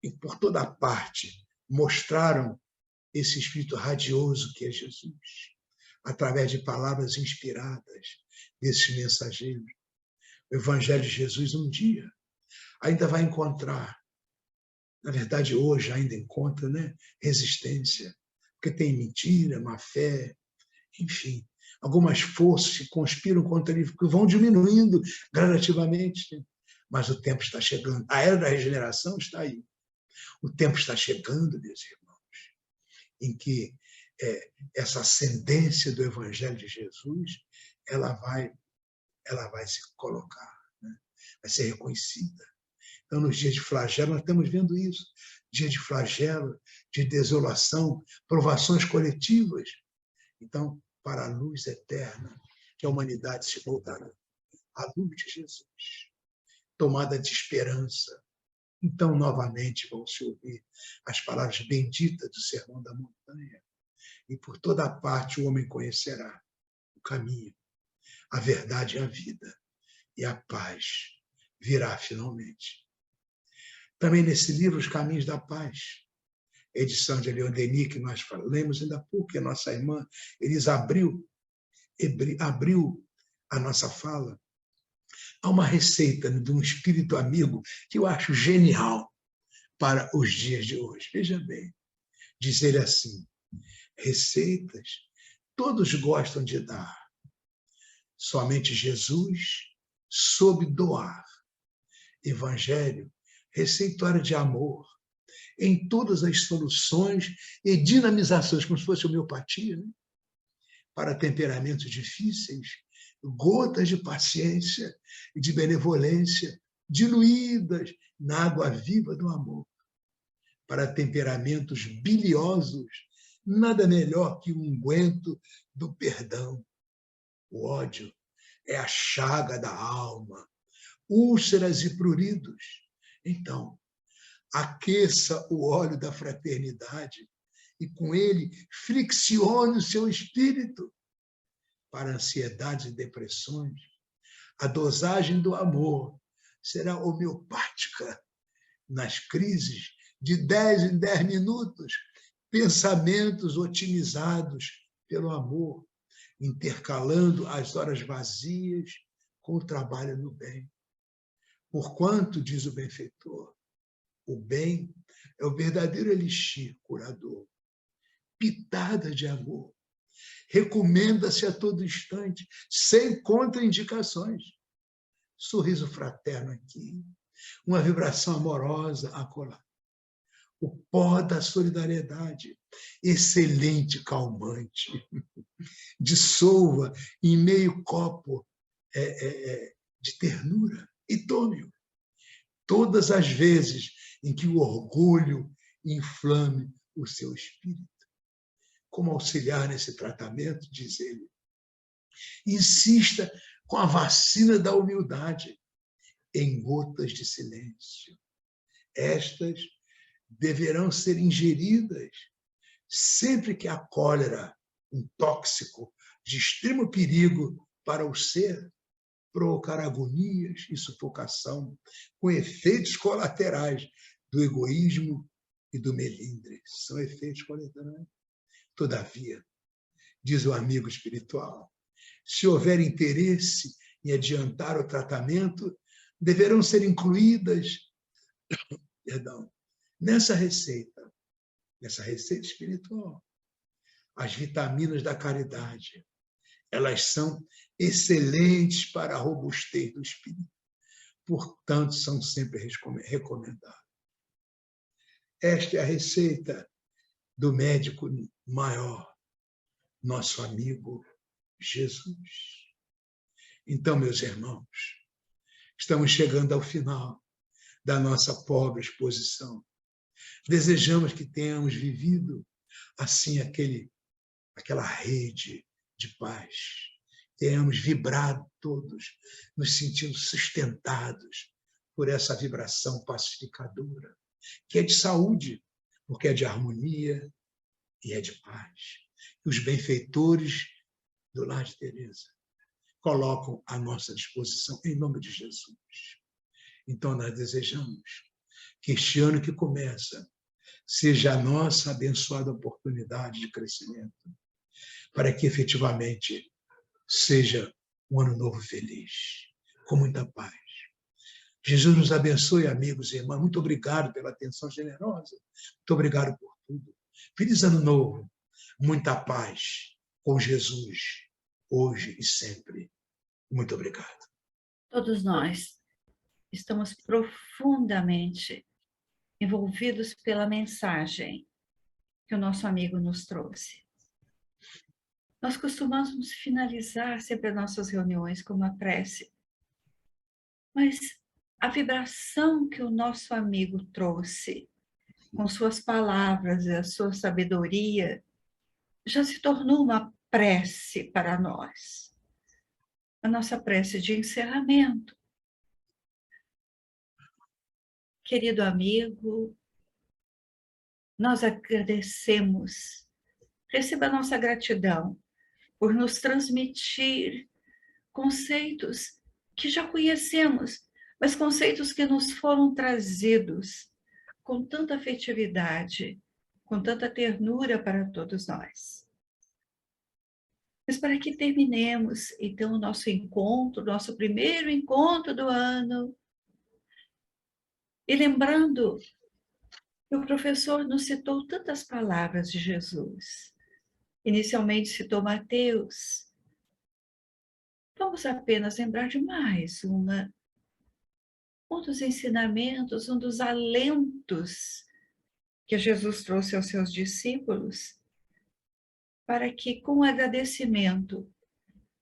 que, por toda parte, mostraram esse espírito radioso que é Jesus, através de palavras inspiradas desses mensageiros. O Evangelho de Jesus, um dia, ainda vai encontrar, na verdade, hoje ainda encontra, né, resistência, porque tem mentira, má fé, enfim, algumas forças que conspiram contra ele, que vão diminuindo gradativamente, mas o tempo está chegando. A era da regeneração está aí. O tempo está chegando, meus irmãos, em que essa ascendência do Evangelho de Jesus, ela vai se colocar, né? Vai ser reconhecida. Então, nos dias de flagelo, nós estamos vendo isso. Dias de flagelo, de desolação, provações coletivas. Então, para a luz eterna, que a humanidade se voltará. A luz de Jesus, tomada de esperança. Então, novamente, vão se ouvir as palavras benditas do Sermão da Montanha. E por toda parte o homem conhecerá o caminho, a verdade e a vida. E a paz virá finalmente. Também nesse livro, Os Caminhos da Paz, edição de Leon Denis, que nós lemos ainda há pouco, que a nossa irmã Elis abriu a nossa fala. Há uma receita de um espírito amigo que eu acho genial para os dias de hoje. Veja bem, diz ele assim: receitas todos gostam de dar, somente Jesus soube doar. Evangelho, receituário de amor, em todas as soluções e dinamizações, como se fosse homeopatia, né? Para temperamentos difíceis, gotas de paciência e de benevolência diluídas na água viva do amor. Para temperamentos biliosos, nada melhor que o unguento do perdão. O ódio é a chaga da alma, úlceras e pruridos. Então, aqueça o óleo da fraternidade e com ele friccione o seu espírito. Para ansiedades e depressões, a dosagem do amor será homeopática. Nas crises, de 10 em 10 minutos, pensamentos otimizados pelo amor, intercalando as horas vazias com o trabalho no bem. Porquanto, diz o benfeitor, o bem é o verdadeiro elixir curador. Pitada de amor. Recomenda-se a todo instante, sem contraindicações. Sorriso fraterno aqui, uma vibração amorosa acolá. O pó da solidariedade, excelente calmante. Dissolva em meio copo de ternura e tome-o. Todas as vezes em que o orgulho inflame o seu espírito. Como auxiliar nesse tratamento, diz ele? Insista com a vacina da humildade, em gotas de silêncio. Estas deverão ser ingeridas sempre que a cólera, um tóxico de extremo perigo para o ser, provocar agonias e sufocação, com efeitos colaterais do egoísmo e do melindre. São efeitos colaterais. Todavia, diz o amigo espiritual, se houver interesse em adiantar o tratamento, deverão ser incluídas, nessa receita espiritual, as vitaminas da caridade. Elas são excelentes para a robustez do espírito, portanto, são sempre recomendadas. Esta é a receita do médico maior, nosso amigo Jesus. Então, meus irmãos, estamos chegando ao final da nossa pobre exposição. Desejamos que tenhamos vivido assim aquela rede de paz. Tenhamos vibrado todos, nos sentindo sustentados por essa vibração pacificadora, que é de saúde, porque é de harmonia e é de paz. E os benfeitores do Lar de Teresa colocam à nossa disposição, em nome de Jesus. Então, nós desejamos que este ano que começa seja a nossa abençoada oportunidade de crescimento, para que efetivamente seja um ano novo feliz, com muita paz. Jesus nos abençoe, amigos e irmãs. Muito obrigado pela atenção generosa. Muito obrigado por tudo. Feliz ano novo. Muita paz com Jesus, hoje e sempre. Muito obrigado. Todos nós estamos profundamente envolvidos pela mensagem que o nosso amigo nos trouxe. Nós costumamos finalizar sempre as nossas reuniões com uma prece, mas a vibração que o nosso amigo trouxe, com suas palavras e a sua sabedoria, já se tornou uma prece para nós. A nossa prece de encerramento. Querido amigo, nós agradecemos, receba a nossa gratidão por nos transmitir conceitos que já conhecemos, mas conceitos que nos foram trazidos com tanta afetividade, com tanta ternura para todos nós. Mas para que terminemos, então, o nosso encontro, nosso primeiro encontro do ano, e lembrando que o professor nos citou tantas palavras de Jesus. Inicialmente citou Mateus. Vamos apenas lembrar de mais um dos ensinamentos, um dos alentos que Jesus trouxe aos seus discípulos, para que, com agradecimento,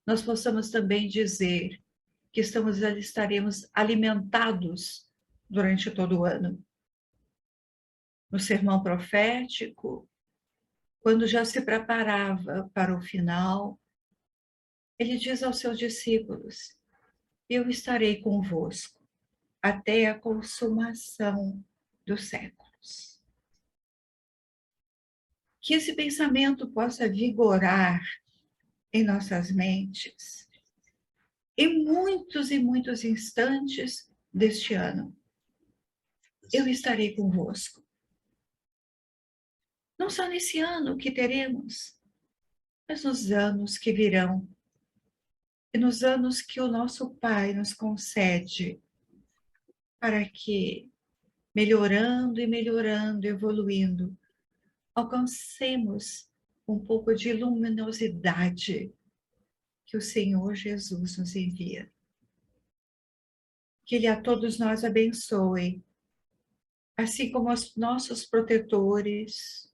nós possamos também dizer que estaremos alimentados durante todo o ano. No sermão profético, quando já se preparava para o final, ele diz aos seus discípulos: eu estarei convosco até a consumação dos séculos. Que esse pensamento possa vigorar em nossas mentes em muitos e muitos instantes deste ano. Eu estarei convosco. Não só nesse ano que teremos, mas nos anos que virão. E nos anos que o nosso Pai nos concede, para que, melhorando e melhorando, evoluindo, alcancemos um pouco de luminosidade que o Senhor Jesus nos envia. Que Ele a todos nós abençoe, assim como os nossos protetores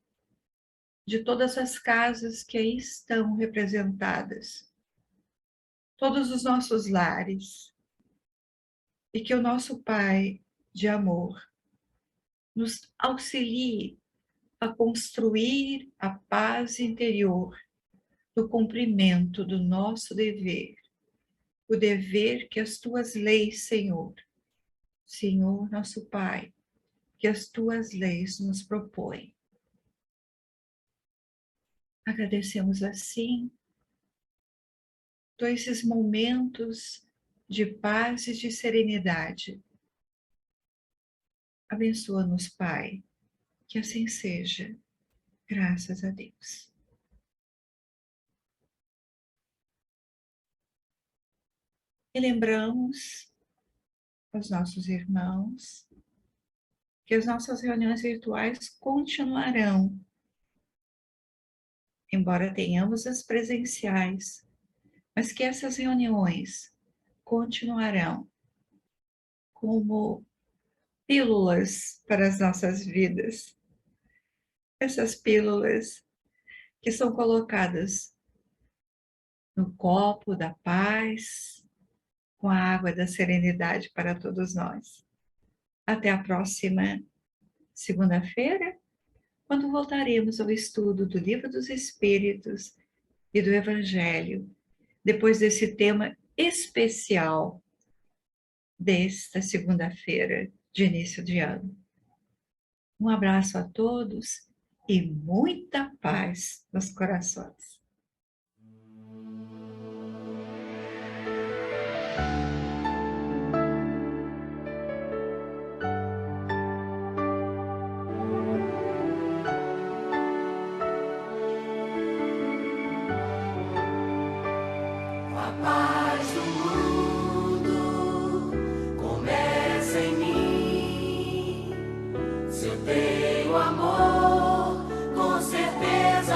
de todas as casas que aí estão representadas, todos os nossos lares, e que o nosso Pai de amor nos auxilie a construir a paz interior do cumprimento do nosso dever, o dever que as tuas leis, Senhor, nosso Pai, que as tuas leis nos propõem. Agradecemos assim todos esses momentos de paz e de serenidade. Abençoa-nos, Pai, que assim seja, graças a Deus. E lembramos aos nossos irmãos que as nossas reuniões virtuais continuarão, embora tenhamos as presenciais, mas que essas reuniões continuarão como pílulas para as nossas vidas. Essas pílulas que são colocadas no copo da paz, com a água da serenidade para todos nós. Até a próxima segunda-feira, quando voltaremos ao estudo do Livro dos Espíritos e do Evangelho, depois desse tema especial desta segunda-feira de início de ano. Um abraço a todos e muita paz nos corações.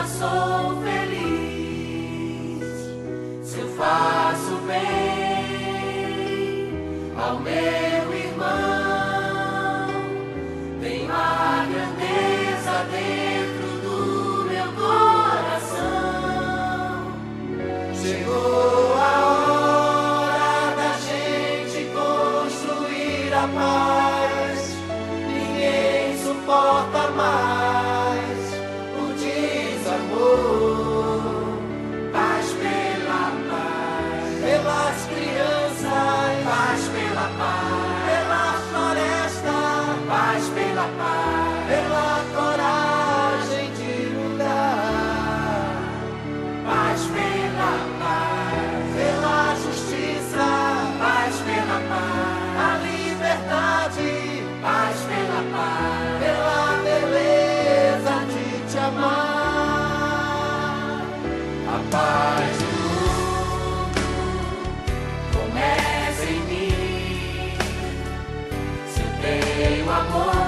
Sou feliz se eu faço bem ao meu irmão. Tenho a grandeza dentro do meu coração. Chegou a hora da gente construir a paz. Ninguém suporta mais paz pela paz, pelas crianças, paz pela paz, pela floresta, paz pela paz, pela coragem de lutar, paz pela paz, pela justiça, paz pela paz, amor.